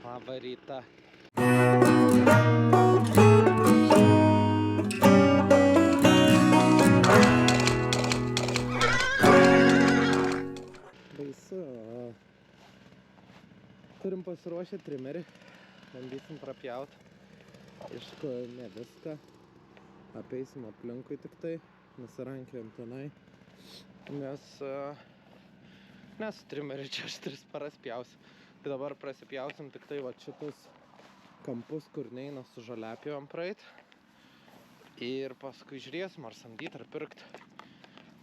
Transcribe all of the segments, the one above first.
Labą rytą. Baisu. Turim pasiruošę trimerį. Bandysim prapjaut. Aišku, ne viską. Apeisim aplinkui tik tai. Nesirankiojam tenai. Nes trimerį čia aš 3 paras pjausiu. Tai dabar prasipjausim tik tai va šitus kampus, kur neina su žoliapjovėm praeit. Ir paskui žiūrėsim, ar samdyt, ar pirkt.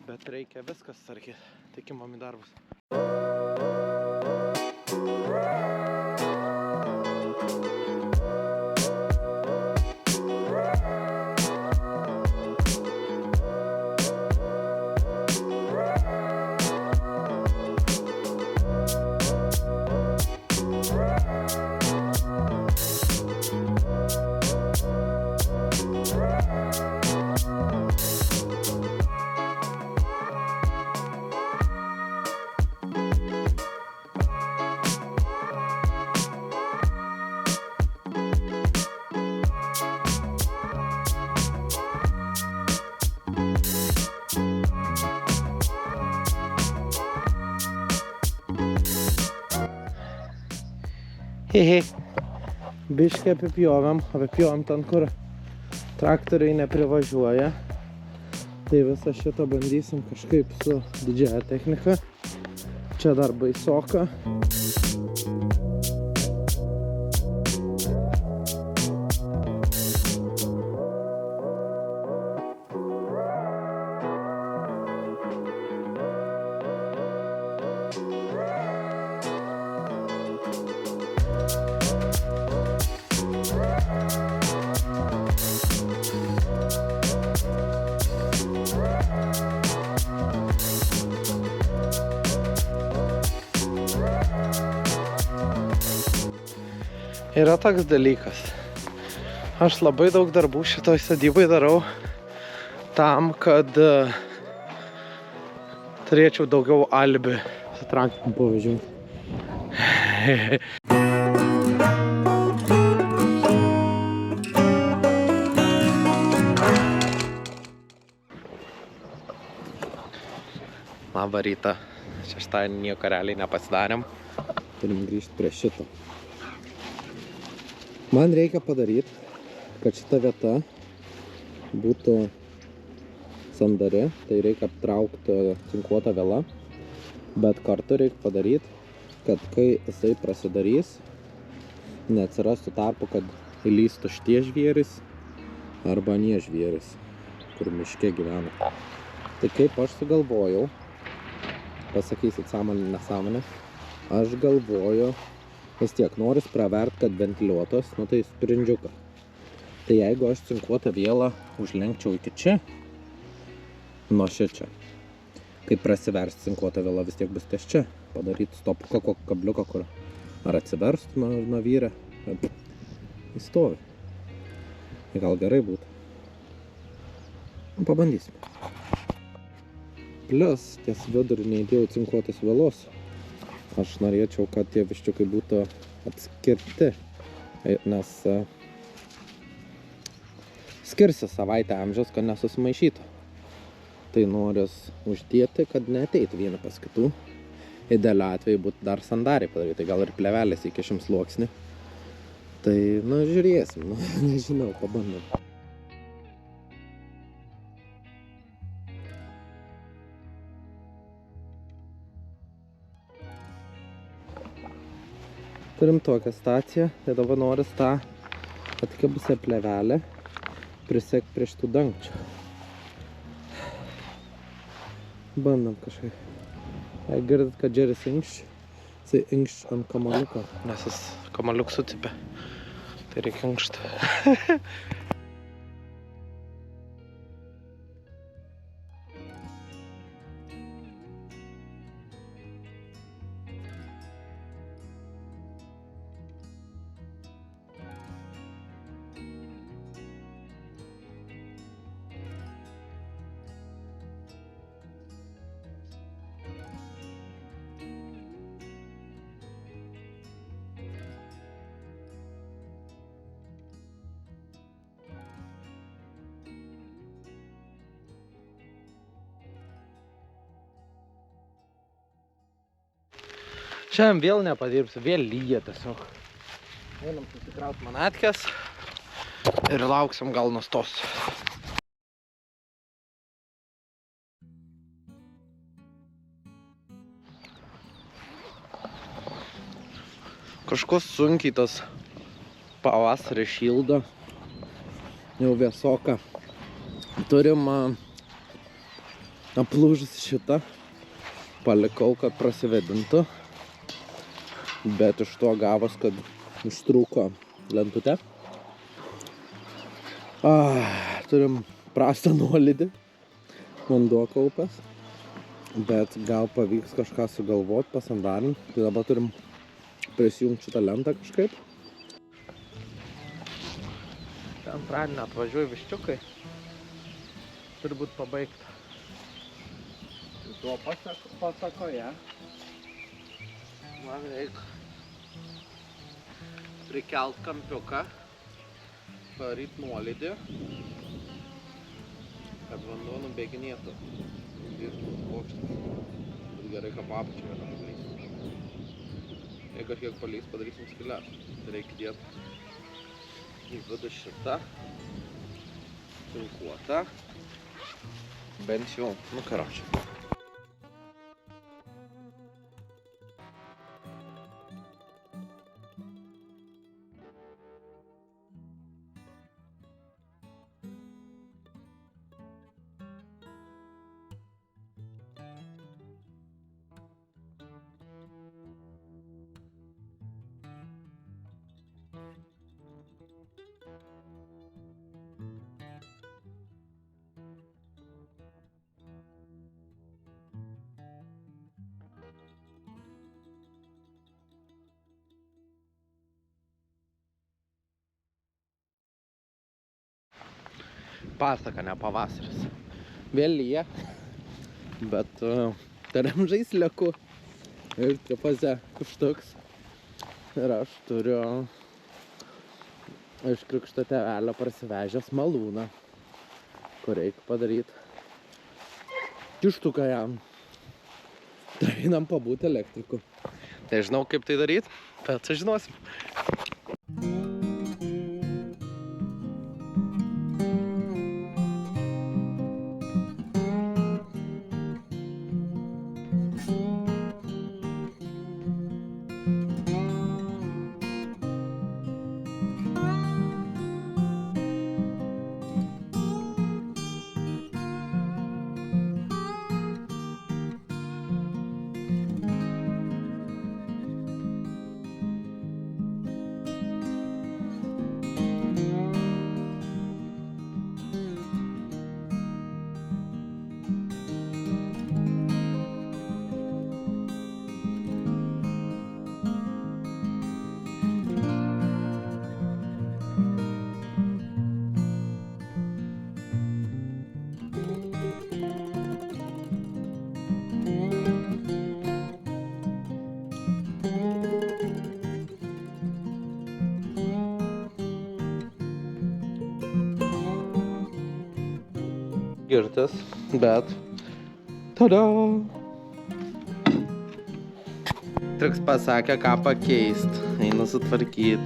Bet reikia viskas sarkyt. Tikimam į darbus. Hehe. Biškai apipjovėm ten, kur traktoriai neprivažiuoja. Tai visą šitą bandysim kažkaip su didžiąja technika. Čia dar baisoka. Yra toks dalykas. Aš labai daug darbų šitoj sodybai darau tam, kad turėčiau daugiau alibi su traktorium pavažiuoti. Labą rytą. Šeštadienį nieko realiai nepasidarėm. Turim grįžti prie šito. Man reikia padaryti, kad šita vieta būtų sandari, tai reikia aptraukti cinkuotą vielą, bet kartu reikia padaryti, kad kai jisai prasidarys, neatsirastų tarpu, kad įlystų šitie žvėrys arba anie žvėrys, kur miške gyvena. Tai kaip aš sugalvojau, pasakysit sąmonę, nesąmonę, aš galvoju, vis tiek noris pravert, kad ventiliuotos, nu tai sprindžiuką. Tai jeigu aš cinkuotą vielą užlenkčiau iki čia, nuo šičia, kai prasivers cinkuotą vielą vis tiek bus ties čia, padaryti stopuką, kokį kabliuką, kur ar atsiverstų nuo vyrę, įstovi. Gal gerai būtų. Pabandysim. Plius, ties vidurį neįdėjau cinkuotos vielos. Aš norėčiau, kad tie viščiukai būtų atskirti, nes skirsi savaitę amžiaus, kad nesusimaišytų. Tai noris uždėti, kad neateitų vieni pas kitų. Idealiu atveju būtų dar sandariai padaryti, tai gal ir plevelės įkišim sluoksnį. Tai, žiūrėsim, nežinau, pabandom. Turim tokią staciją, tai dabar noris tą atkibusią plevelę prisekt prie šitų dangčių. Bandom kažkaip. Jei girdit, kad Džeris inkšč, jisai inkšč ant kamaliuko, nes jis kamaliuk sucipė. Tai reikia inkšti. Šiandien vėl nepadirbsiu, vėl lyja tiesiog. Einam susikraut manatkės ir lauksim gal nustos. Kažkas sunkiai tas pavasarį šildo. Jau vėsoka. Turim aplūžus šitą. Palikau, kad prasivedintų. Bet iš to gavos, kad užtrūko lentutė. Turim prastą nuolydį. Vanduo kaupęs. Bet gal pavyks kažką sugalvot, pasandarint. Tai dabar turim prisijungti šitą lentą kažkaip. Antradienį atvažiuoju viščiukai. Turi būt pabaigta. Tuo pasakoje man reikia prikelt kampiuką, paryt nuolydį, kad vanduo nubėginėtų. Dirbtų plokštas. Bet gerai, kad apačioje yra nublys. Jeigu kažkiek palys, padarysim skylės. Tai reikia dėti į vidų šitą tinkuotą. Bent jau, karočią. Pasaka, ne pavasaris. Vėl lyja, bet tariam žaisliuku ir tripaze užtuks. Ir aš turiu iš krikšto tėvelio parsivežęs malūną, kur reikia padaryti kištuką jam. Tai einam pabūti elektriku. Nežinau, kaip tai daryti, bet sužinosim. Girtas, bet tada! Triks pasakė, ką pakeist. Einu sutvarkyt.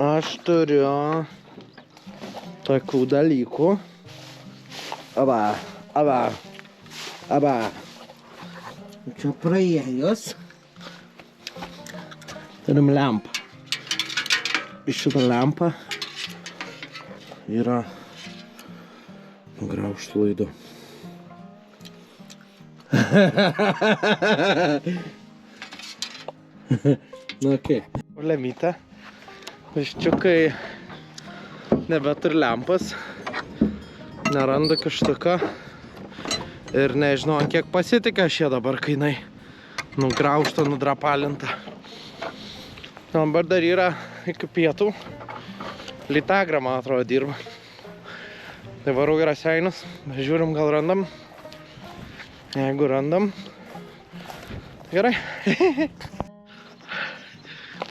Aš turiu tokių dalykų. Aba. Čia praėjus. Turim lempą. Iš šitą lempą yra graužtų laidų. Na, okei. Lemytė. Viščiukai nebeturi lempas, neranda kištuką ir nežinau, ant kiek pasitikė šie dabar, kai jinai nugraužta, nudrapalinta. Dabar dar yra iki pietų. Litagra, man atrodo, dirba. Tai varau į Raseinius. Žiūrim, gal randam. Jeigu randam. Gerai.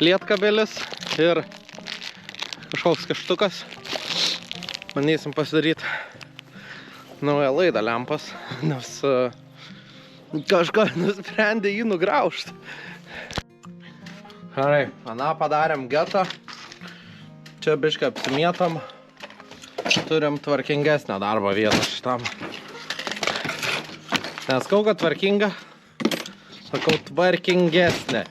Lietkabelis ir kažkoks kištukas. Bandysim pasidaryti naują laidą lempas, nes kažkas nusprendė jį nugraužti. Gerai, aną padarėm getą. Čia biškai apsimėtam. Turim tvarkingesnę darbo vietą šitam. Neskau, kad tvarkinga. Sakau, tvarkingesnė.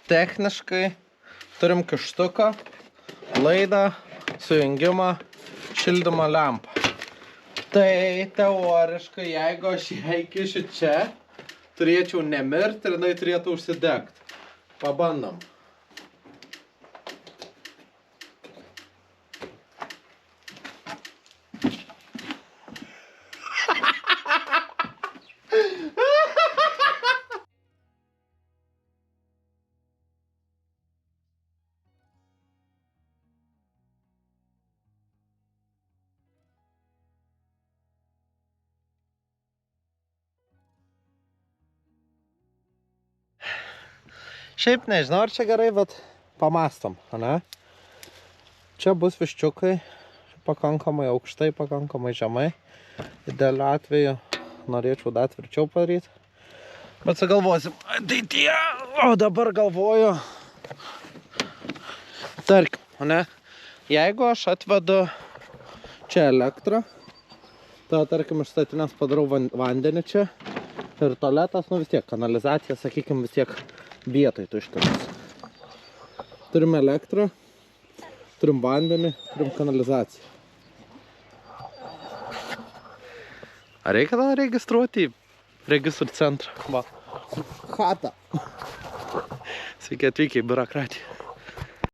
Techniškai turim kištuką, laidą, sujungimą, šildymo lempą. Tai teoriškai, jeigu aš ją įkišiu čia, turėčiau nemirti ir jinai turėtų užsidegti. Pabandom. Šiaip nežinau, ar čia gerai, bet pamastom, ane? Čia bus viščiukai, pakankamai aukštai, pakankamai žemai. Idealiu atveju norėčiau dar tvirčiau padaryti. Bet sugalvosim ateityje. O dabar galvoju, tarkim, ane? Jeigu aš atvedu čia elektrą, tai tarkim iš statinės padarau vandenį čia ir tualetas, nu vis tiek, kanalizacija, sakykim, vis tiek vietoj tuštinas. Turim elektrą, turim vandenį, turim kanalizaciją. Ar reikia tada registruoti į registrų centrą? Va. Chata. Sveiki atvykę į biurokratiją.